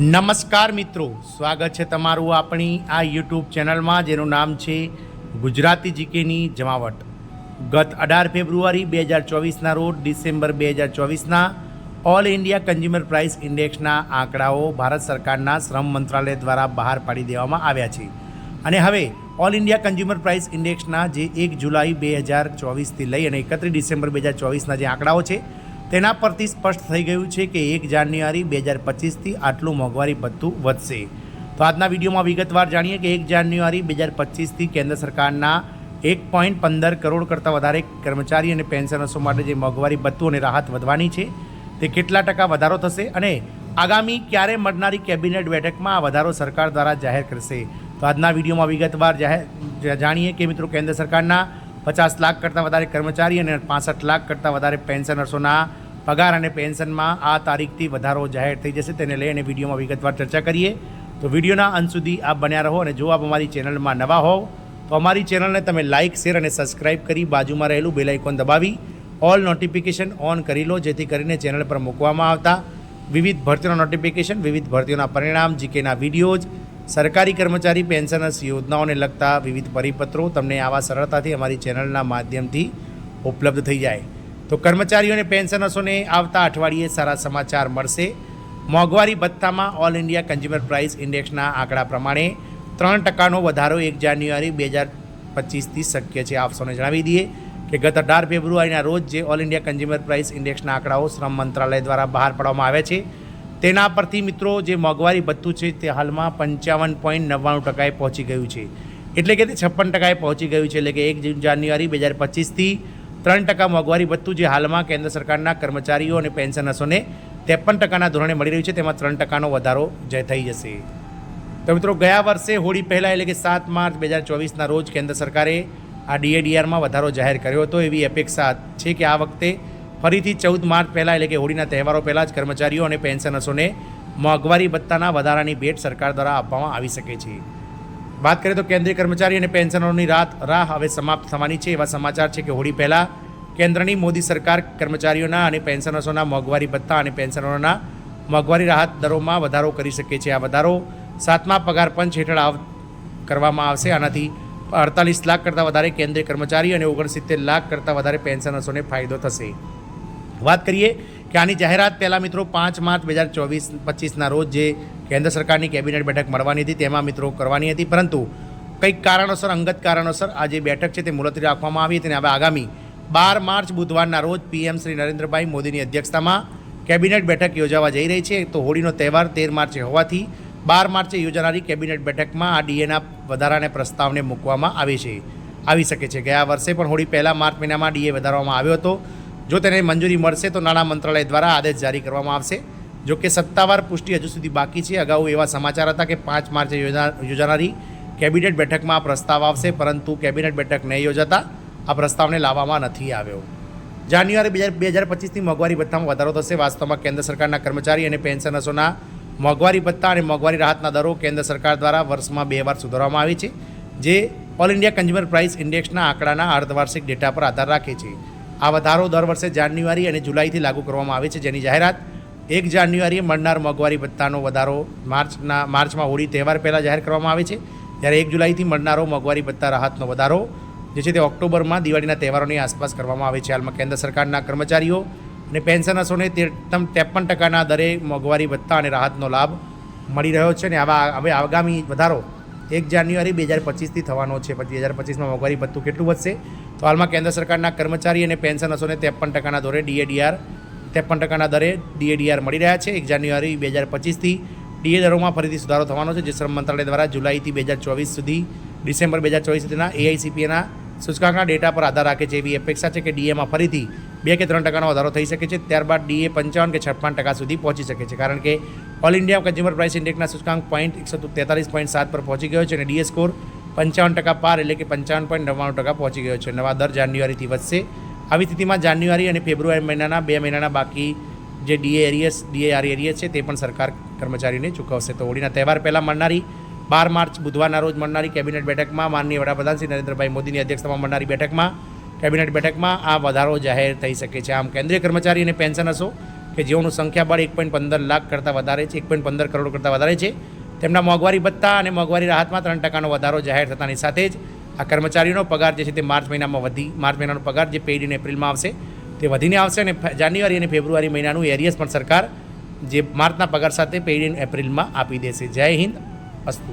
નમસ્કાર મિત્રો, સ્વાગત છે તમારું આપણી આ યુટ્યુબ ચેનલમાં જેનું નામ છે ગુજરાતી જીકેની જમાવટ। ગત 18 ફેબ્રુઆરી 2024ના રોજ ડિસેમ્બર 2024ના ઓલ ઇન્ડિયા કન્ઝ્યુમર પ્રાઇસ ઇન્ડેક્સના આંકડાઓ ભારત સરકારના શ્રમ મંત્રાલય દ્વારા બહાર પાડી દેવામાં આવ્યા છે અને હવે ઓલ ઇન્ડિયા કન્ઝ્યુમર પ્રાઇસ ઇન્ડેક્સના જે 1 જુલાઈ 2024થી લઈ અને 31 ડિસેમ્બર 2024ના જે આંકડાઓ છે તેના પરથી સ્પષ્ટ થઈ ગયું છે કે 1 જાન્યુઆરી 2025થી આટલું મોંઘવારી ભથ્થું વધશે। તો આજના વિડીયોમાં વિગતવાર જાણીએ કે 1 જાન્યુઆરી 2025થી કેન્દ્ર સરકારના 1.15 કરોડ કરતાં વધારે કર્મચારી અને પેન્શનર્સો માટે જે મોંઘવારી ભથ્થું અને રાહત વધવાની છે તે કેટલા ટકા વધારો થશે અને આગામી ક્યારે મળનારી કેબિનેટ બેઠકમાં આ વધારો સરકાર દ્વારા જાહેર કરશે। તો આજના વિડીયોમાં વિગતવાર જાણીએ કે મિત્રો કેન્દ્ર સરકારના 50 લાખ કરતાં વધારે કર્મચારી અને 65 લાખ કરતાં વધારે પેન્શનર્સોના પગાર અને પેન્શનમાં આ તારીખથી વધારો જાહેર થઈ જશે। તેને લઈને વિડીયોમાં વિગતવાર ચર્ચા કરીએ। તો વિડીયોના અંત સુધી આપ બન્યા રહો અને જો આપ અમારી ચેનલમાં નવા હોવ તો અમારી ચેનલને તમે લાઇક, શેર અને સબસ્ક્રાઇબ કરી બાજુમાં રહેલું બેલ આઇકોન દબાવી ઓલ નોટિફિકેશન ઓન કરી લો, જેથી કરીને ચેનલ પર મૂકવામાં આવતા વિવિધ ભરતીઓના નોટિફિકેશન, વિવિધ ભરતીઓના પરિણામ, જીકેના વિડીયોઝ, સરકારી કર્મચારી પેન્શનર્સ યોજનાઓને લગતા વિવિધ પરિપત્રો તમને આવા સરળતાથી અમારી ચેનલના માધ્યમથી ઉપલબ્ધ થઈ જાય। તો કર્મચારીઓ અને પેન્શનર્સોને આવતા અઠવાડિયે સારા સમાચાર મળશે। મોંઘવારી ભથ્થામાં ઓલ ઇન્ડિયા કન્ઝ્યુમર પ્રાઇસ ઇન્ડેક્સના આંકડા પ્રમાણે 3% વધારો 1 જાન્યુઆરી 2025થી શક્ય છે। આપ સૌને જણાવી દઈએ કે ગત 18 ફેબ્રુઆરીના રોજ જે ઓલ ઇન્ડિયા કન્ઝ્યુમર પ્રાઇસ ઇન્ડેક્સના આંકડાઓ શ્રમ મંત્રાલય દ્વારા બહાર પાડવામાં આવ્યા છે તેના પરથી મિત્રો જે મોંઘવારી ભથ્થું છે તે હાલમાં 55.99%એ પહોંચી ગયું છે, એટલે કે તે 56%એ પહોંચી ગયું છે। એટલે કે 1 જાન્યુઆરી 2025થી 3% મોંઘવારી ભથ્થું જે હાલમાં કેન્દ્ર સરકારના કર્મચારીઓ અને પેન્શનર્સોને 53%ના ધોરણે મળી રહ્યું છે તેમાં 3%નો વધારો થઈ જશે। તો મિત્રો ગયા વર્ષે હોળી પહેલાં એટલે કે 7 માર્ચ 2024ના રોજ કેન્દ્ર સરકારે આ ડીએડીઆરમાં વધારો જાહેર કર્યો હતો। એવી અપેક્ષા છે કે આ વખતે ફરીથી 14 માર્ચ પહેલાં એટલે કે હોળીના તહેવારો પહેલાં જ કર્મચારીઓ અને પેન્શનર્સોને મોંઘવારી ભથ્થાના વધારાની ભેટ સરકાર દ્વારા આપવામાં આવી શકે છે। વાત કરીએ તો કેન્દ્રીય કર્મચારી અને પેન્શનરોની રાહ હવે સમાપ્ત થવાની છે। એવા સમાચાર છે કે હોળી પહેલાં કેન્દ્રની મોદી સરકાર કર્મચારીઓના અને પેન્શનર્સોના મોંઘવારી ભથ્થા અને પેન્શનરોના મોંઘવારી રાહત દરોમાં વધારો કરી શકે છે। આ વધારો 7મા પગાર પંચ હેઠળ કરવામાં આવશે। આનાથી 48 લાખ કરતાં વધારે કેન્દ્રીય કર્મચારી અને 69 લાખ કરતાં વધારે પેન્શનર્સોને ફાયદો થશે। વાત કરીએ કે આની જાહેરાત પહેલાં મિત્રો 5 માર્ચ 2025ના રોજ જે કેન્દ્ર સરકારની કેબિનેટ બેઠક મળવાની હતી તેમાં મિત્રો કરવાની હતી, પરંતુ કંઈક કારણોસર, અંગત કારણોસર આ જે બેઠક છે તે મુલતવી રાખવામાં આવી હતી અને હવે આગામી 12 માર્ચ બુધવારના રોજ પીએમ શ્રી નરેન્દ્રભાઈ મોદીની અધ્યક્ષતામાં કેબિનેટ બેઠક યોજાવા જઈ રહી છે। તો હોળીનો તહેવાર 13 માર્ચે હોવાથી 12 માર્ચે યોજાનારી કેબિનેટ બેઠકમાં આ ડીએના વધારાના પ્રસ્તાવને મૂકવામાં આવી શકે છે। ગયા વર્ષે પણ હોળી પહેલાં માર્ચ મહિનામાં ડીએ વધારવામાં આવ્યો હતો। જો તેને મંજૂરી મળશે તો નાણાં મંત્રાલય દ્વારા આદેશ જારી કરવામાં આવશે। જો કે સત્તાવાર પુષ્ટિ હજુ સુધી બાકી છે। અગાઉ એવા સમાચાર હતા કે 5 માર્ચે યોજાનારી કેબિનેટ બેઠકમાં આ પ્રસ્તાવ આવશે, પરંતુ કેબિનેટ બેઠક નહીં યોજાતા આ પ્રસ્તાવને લાવવામાં નથી આવ્યો। જાન્યુઆરી 2025થી મોંઘવારી ભથ્થામાં વધારો થશે। વાસ્તવમાં કેન્દ્ર સરકારના કર્મચારી અને પેન્શનર્સોના મોંઘવારી ભથ્થા અને મોંઘવારી રાહતના દરો કેન્દ્ર સરકાર દ્વારા વર્ષમાં 2 વાર સુધારવામાં આવે છે, જે ઓલ ઇન્ડિયા કન્ઝ્યુમર પ્રાઇસ ઇન્ડેક્સના આંકડાના અર્ધવાર્ષિક ડેટા પર આધાર રાખે છે। આ વધારો દર વર્ષે જાન્યુઆરી અને જુલાઈથી લાગુ કરવામાં આવે છે, જેની જાહેરાત 1 જાન્યુઆરીએ મળનાર મોંઘવારી ભથ્થાનો વધારો માર્ચમાં હોળી તહેવાર પહેલાં જાહેર કરવામાં આવે છે, જ્યારે 1 જુલાઈથી મળનારો મોંઘવારી ભથ્થા રાહતનો વધારો જે છે તે ઓક્ટોબરમાં દિવાળીના તહેવારોની આસપાસ કરવામાં આવે છે। હાલમાં કેન્દ્ર સરકારના કર્મચારીઓ અને પેન્શનર્સોને 53%ના દરે મોંઘવારી ભથ્થા અને રાહતનો લાભ મળી રહ્યો છે અને હવે આગામી વધારો 1 જાન્યુઆરી 2025થી થવાનો છે। પછી 2025માં મોંઘવારી ભથ્થું કેટલું વધશે? તો હાલમાં કેન્દ્ર સરકારના કર્મચારી અને પેન્શનર્સોને 53%ના દરે 53%ના દરે ડીએડીઆર મળી રહ્યા છે। 1 જાન્યુઆરી 2025થી ડીએ દરોમાં ફરીથી સુધારો થવાનો છે, જે શ્રમ મંત્રાલય દ્વારા જુલાઈથી 2024 સુધી ડિસેમ્બર 2024 સુધીના એઆઈસીપીએના સૂચકાંકના ડેટા પર આધાર રાખે છે। એવી અપેક્ષા છે કે ડીએમાં ફરીથી 2 કે 3%નો વધારો થઈ શકે છે। ત્યારબાદ ડીએ 55 કે 56% સુધી પહોંચી શકે છે, કારણ કે ઓલ ઇન્ડિયા કન્ઝ્યુમર પ્રાઇસ ઇન્ડેક્સના સૂચકાંક 143.7 પર પહોંચી ગયો છે અને ડીએ સ્કોર 55% પાર એટલે કે 55.99% પહોંચી ગયો છે। નવા દર જાન્યુઆરીથી વધશે। આવી સ્થિતિમાં જાન્યુઆરી અને ફેબ્રુઆરી મહિનાના 2 મહિનાના બાકી જે ડીએઆર એરિયસ છે તે પણ સરકાર કર્મચારીને ચૂકવશે। તો હોળીના તહેવાર પહેલાં મળનારી 12 માર્ચ બુધવારના રોજ મળનારી કેબિનેટ બેઠકમાં માનનીય વડાપ્રધાન શ્રી નરેન્દ્રભાઈ મોદીની અધ્યક્ષતામાં મળનારી કેબિનેટ બેઠકમાં આ વધારો જાહેર થઈ શકે છે। આમ કેન્દ્રીય કર્મચારી અને પેન્શનર્સો કે જેઓનું સંખ્યાબળ 1.15 લાખ કરતાં વધારે છે, 1.15 કરોડ કરતાં વધારે છે, તેમના મોંઘવારી ભથ્થા અને મોંઘવારી રાહતમાં 3% વધારો જાહેર થતાની સાથે જ આ કર્મચારીઓનો પગાર જે છે તે માર્ચ મહિનાનો પગાર જે પેઇડ ઇન એપ્રિલમાં આવશે તે વધીને આવશે અને જાન્યુઆરી અને ફેબ્રુઆરી મહિનાનું એરિયસ પણ સરકાર જે માર્ચના પગાર સાથે પેઇડ ઇન એપ્રિલમાં આપી દેશે. જય હિન્દ, અસ્તુ.